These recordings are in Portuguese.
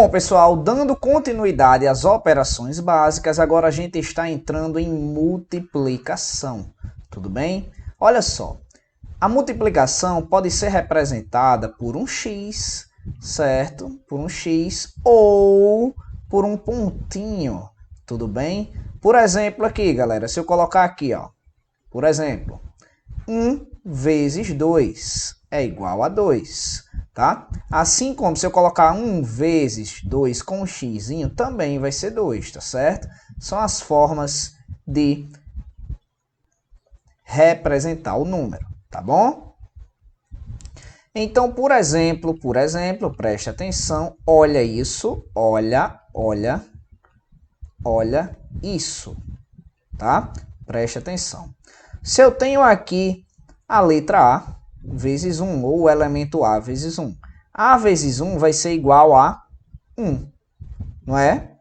Bom, pessoal, dando continuidade às operações básicas, agora a gente está entrando em multiplicação, tudo bem? Olha só, a multiplicação pode ser representada por um x, certo? Por um x ou por um pontinho, tudo bem? Por exemplo aqui, galera, se eu colocar aqui, ó, por exemplo, 1 vezes 2 é igual a 2. Tá? Assim como se eu colocar 1 vezes 2 com um x, também vai ser 2, tá certo? São as formas de representar o número, tá bom? Então, por exemplo, preste atenção, olha isso, olha isso, tá? Preste atenção. Se eu tenho aqui a letra A, vezes 1, ou o elemento A vezes 1. A vezes 1 vai ser igual a 1, não é?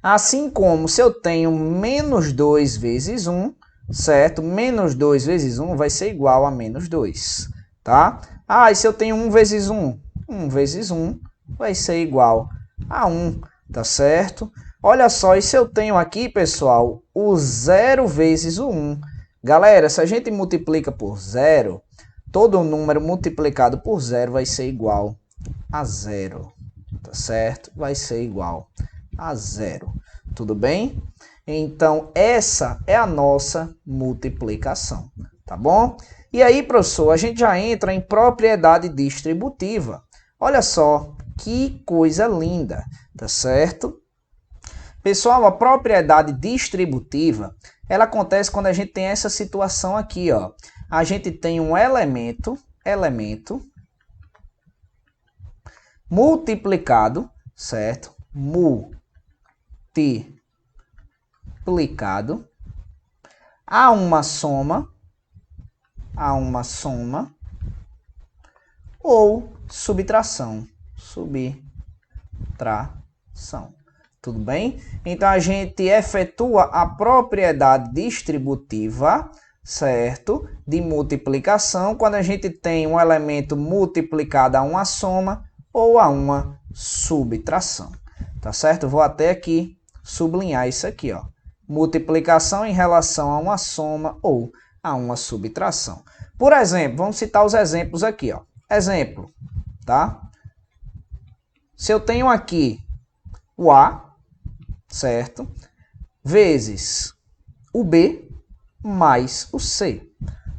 Assim como se eu tenho menos 2 vezes 1, certo? Menos 2 vezes 1 vai ser igual a menos 2, tá? Ah, e se eu tenho 1 vezes 1? 1 vezes 1 vai ser igual a 1, tá certo? Olha só, e se eu tenho aqui, pessoal, o 0 vezes o 1? Galera, se a gente multiplica por 0, todo número multiplicado por 0 vai ser igual a 0, tá certo? Vai ser igual a 0, tudo bem? Então, essa é a nossa multiplicação, tá bom? E aí, professor, a gente já entra em propriedade distributiva. Olha só, que coisa linda, tá certo? Pessoal, a propriedade distributiva, ela acontece quando a gente tem essa situação aqui, ó. A gente tem um elemento multiplicado, certo? Multiplicado a uma soma ou subtração. Tudo bem? Então, a gente efetua a propriedade distributiva, certo? De multiplicação, quando a gente tem um elemento multiplicado a uma soma ou a uma subtração. Tá certo? Vou até aqui sublinhar isso aqui, ó. Multiplicação em relação a uma soma ou a uma subtração. Por exemplo, vamos citar os exemplos aqui, ó. Exemplo, tá? Se eu tenho aqui o A, certo? Vezes o B mais o C,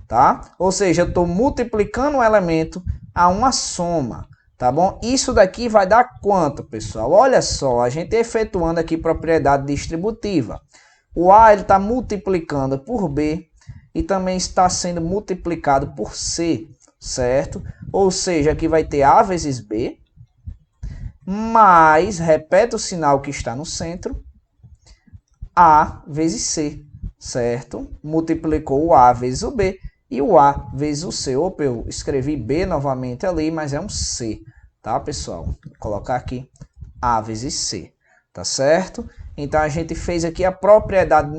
tá? Ou seja, eu estou multiplicando um elemento a uma soma, tá bom? Isso daqui vai dar quanto, pessoal? Olha só, a gente efetuando aqui propriedade distributiva. O A está multiplicando por B e também está sendo multiplicado por C, certo? Ou seja, aqui vai ter A vezes B, mais, repete o sinal que está no centro, A vezes C, certo? Multiplicou o A vezes o B e o A vezes o C. Opa, eu escrevi B novamente ali, mas é um C, tá, pessoal? Vou colocar aqui A vezes C, tá certo? Então, a gente fez aqui a propriedade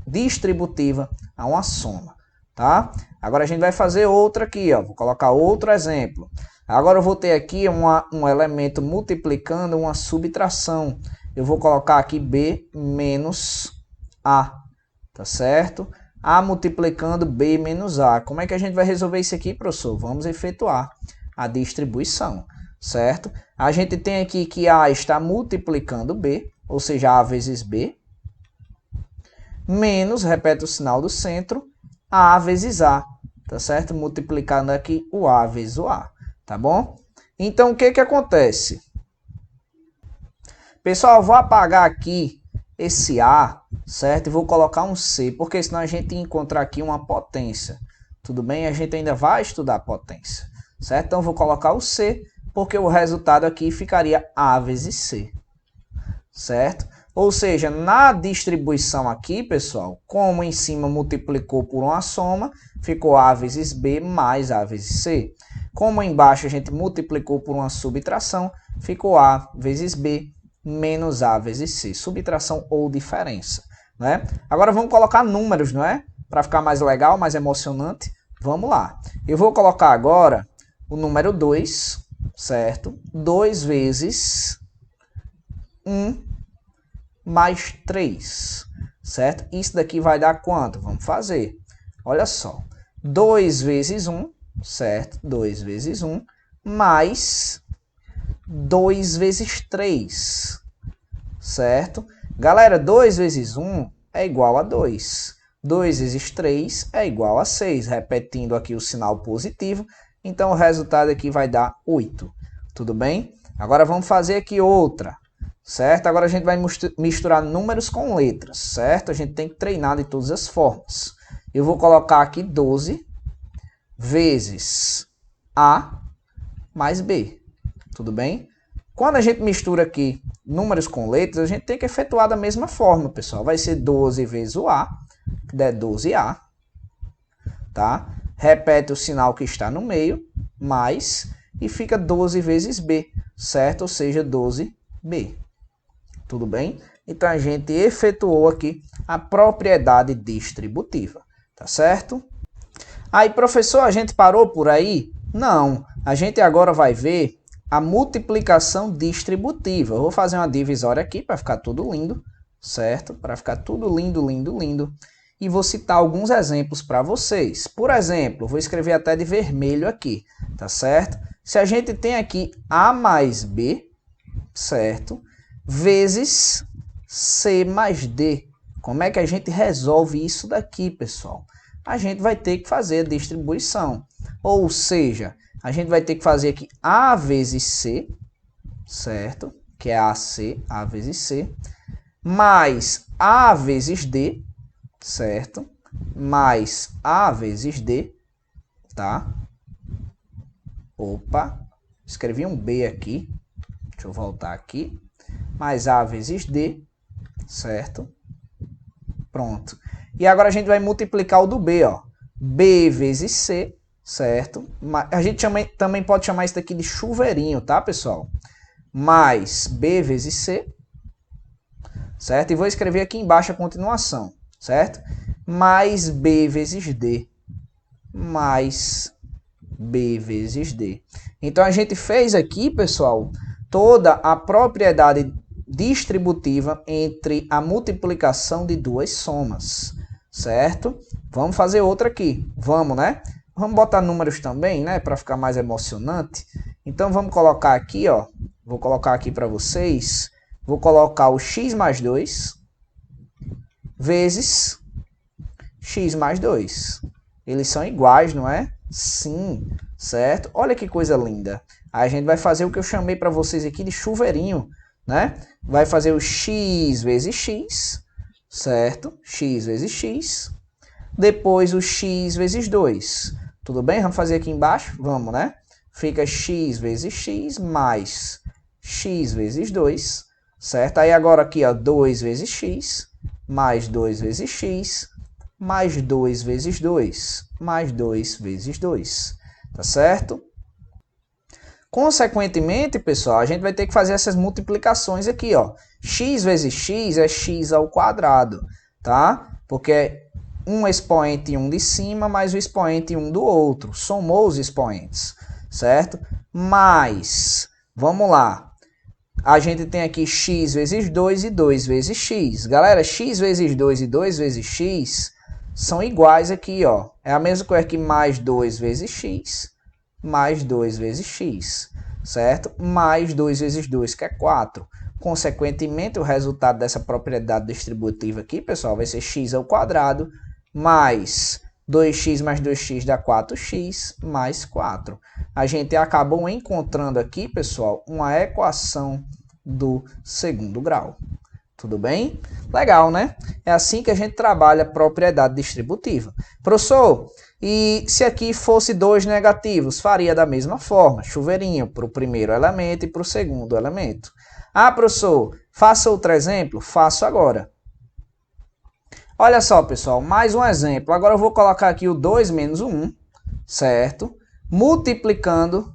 distributiva a uma soma, tá? Agora, a gente vai fazer outra aqui, ó. Vou colocar outro exemplo. Agora eu vou ter aqui um elemento multiplicando uma subtração. Eu vou colocar aqui B menos A, tá certo? A multiplicando B menos A. Como é que a gente vai resolver isso aqui, professor? Vamos efetuar a distribuição, certo? A gente tem aqui que A está multiplicando B, ou seja, A vezes B, menos, repete o sinal do centro, A vezes A, tá certo? Multiplicando aqui o A vezes o A. Tá bom? Então, o que que acontece? Pessoal, eu vou apagar aqui esse A, certo? E vou colocar um C, porque senão a gente encontrar aqui uma potência. Tudo bem? A gente ainda vai estudar a potência, certo? Então, eu vou colocar o C, porque o resultado aqui ficaria A vezes C, certo? Ou seja, na distribuição aqui, pessoal, como em cima multiplicou por uma soma, ficou A vezes B mais A vezes C. Como embaixo a gente multiplicou por uma subtração, ficou A vezes B menos A vezes C. Subtração ou diferença, né? Agora vamos colocar números, não é? Para ficar mais legal, mais emocionante. Vamos lá. Eu vou colocar agora o número 2, certo? 2 vezes 1 mais 3, certo? Isso daqui vai dar quanto? Vamos fazer. Olha só. 2 vezes 1, certo? 2 vezes 1 mais 2 vezes 3, certo? Galera, 2 vezes 1 é igual a 2. 2 vezes 3 é igual a 6. Repetindo aqui o sinal positivo. Então, o resultado aqui vai dar 8. Tudo bem? Agora, vamos fazer aqui outra. Certo? Agora, a gente vai misturar números com letras. Certo? A gente tem que treinar de todas as formas. Eu vou colocar aqui 12 vezes A mais B. Tudo bem? Quando a gente mistura aqui números com letras, a gente tem que efetuar da mesma forma, pessoal. Vai ser 12 vezes o A, que dá 12A, tá? Repete o sinal que está no meio, mais, e fica 12 vezes B, certo? Ou seja, 12B. Tudo bem? Então, a gente efetuou aqui a propriedade distributiva, tá certo? Aí, professor, a gente parou por aí? Não, a gente agora vai ver a multiplicação distributiva. Eu vou fazer uma divisória aqui para ficar tudo lindo, certo? Para ficar tudo lindo, lindo, lindo. E vou citar alguns exemplos para vocês. Por exemplo, vou escrever até de vermelho aqui, tá certo? Se a gente tem aqui A mais B, certo? Vezes C mais D. Como é que a gente resolve isso daqui, pessoal? A gente vai ter que fazer a distribuição. Ou seja, a gente vai ter que fazer aqui A vezes C, certo? Que é AC, A vezes C, mais A vezes D, certo? Mais A vezes D, tá? Opa, escrevi um B aqui. Deixa eu voltar aqui. Mais A vezes D, certo? Pronto. E agora a gente vai multiplicar o do B, ó. B vezes C, certo? A gente também pode chamar isso daqui de chuveirinho, tá, pessoal? Mais B vezes C, certo? E vou escrever aqui embaixo a continuação, certo? Mais B vezes D, mais B vezes D. Então, a gente fez aqui, pessoal, toda a propriedade distributiva entre a multiplicação de duas somas, certo? Vamos fazer outra aqui, vamos, né? Vamos botar números também, né, para ficar mais emocionante. Então, vamos colocar aqui, ó, vou colocar aqui para vocês, vou colocar o x mais 2 vezes x mais 2. Eles são iguais, não é? Sim, certo? Olha que coisa linda. Aí a gente vai fazer o que eu chamei para vocês aqui de chuveirinho, né? Vai fazer o x vezes x, certo? X vezes x. Depois o x vezes 2. Tudo bem? Vamos fazer aqui embaixo? Vamos, né? Fica x vezes x mais x vezes 2, certo? Aí agora aqui, ó, 2 vezes x, mais 2 vezes x, mais 2 vezes 2, mais 2 vezes 2, tá certo? Consequentemente, pessoal, a gente vai ter que fazer essas multiplicações aqui, ó. X vezes x é x ao quadrado, tá? Porque é um expoente 1 de cima mais o expoente 1 do outro. Somou os expoentes, certo? Mais, vamos lá. A gente tem aqui x vezes 2 e 2 vezes x. Galera, x vezes 2 e 2 vezes x são iguais aqui, ó. É a mesma coisa que mais 2 vezes x, mais 2 vezes x, certo? Mais 2 vezes 2, que é 4. Consequentemente, o resultado dessa propriedade distributiva aqui, pessoal, vai ser x ao quadrado mais 2x mais 2x dá 4x mais 4. A gente acabou encontrando aqui, pessoal, uma equação do segundo grau. Tudo bem? Legal, né? É assim que a gente trabalha a propriedade distributiva. Professor, e se aqui fosse 2 negativos? Faria da mesma forma. Chuveirinho para o primeiro elemento e para o segundo elemento. Ah, professor, faça outro exemplo? Faço agora. Olha só, pessoal, mais um exemplo. Agora eu vou colocar aqui o 2 menos o 1, certo? Multiplicando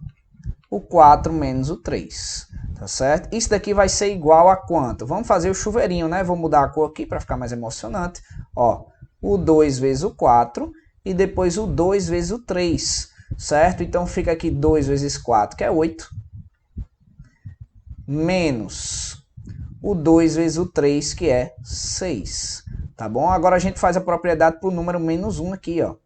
o 4 menos o 3, tá certo? Isso daqui vai ser igual a quanto? Vamos fazer o chuveirinho, né? Vou mudar a cor aqui para ficar mais emocionante. Ó, o 2 vezes o 4 e depois o 2 vezes o 3, certo? Então fica aqui 2 vezes 4, que é 8. menos o 2 vezes o 3, que é 6. Tá bom? Agora a gente faz a propriedade para o número menos 1 aqui, ó.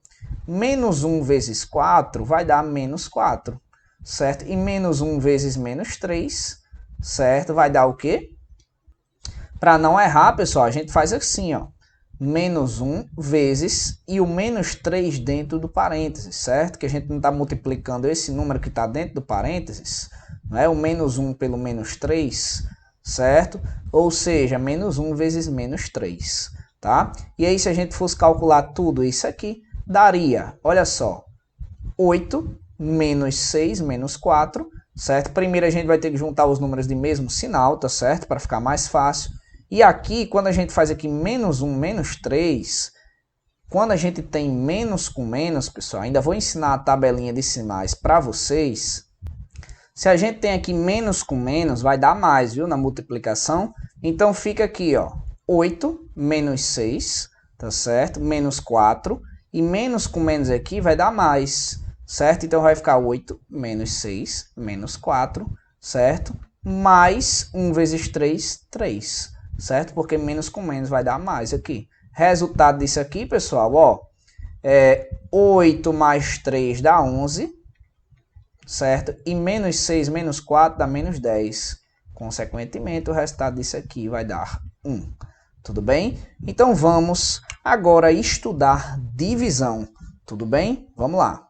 Menos 1 vezes 4 vai dar menos 4, certo? E menos 1 vezes menos 3, certo? Vai dar o quê? Para não errar, pessoal, a gente faz assim, ó. Menos 1 vezes e o menos 3 dentro do parênteses, certo? Que a gente não está multiplicando esse número que está dentro do parênteses, né? O menos 1 pelo menos 3, certo? Ou seja, menos 1 vezes menos 3, tá? E aí, se a gente fosse calcular tudo isso aqui, daria, olha só, 8 menos 6 menos 4, certo? Primeiro a gente vai ter que juntar os números de mesmo sinal, tá certo? Para ficar mais fácil. E aqui, quando a gente faz aqui menos 1, menos 3, quando a gente tem menos com menos, pessoal, ainda vou ensinar a tabelinha de sinais para vocês. Se a gente tem aqui menos com menos, vai dar mais, viu, na multiplicação. Então fica aqui, ó, 8 menos 6, tá certo? Menos 4. E menos com menos aqui vai dar mais, certo? Então vai ficar 8 menos 6 menos 4, certo? Mais 1 vezes 3, 3, certo? Porque menos com menos vai dar mais aqui. Resultado disso aqui, pessoal, ó, 8 mais 3 dá 11, certo? E menos 6 menos 4 dá menos 10. Consequentemente, o resultado disso aqui vai dar 1. Tudo bem? Então vamos agora estudar divisão. Tudo bem? Vamos lá.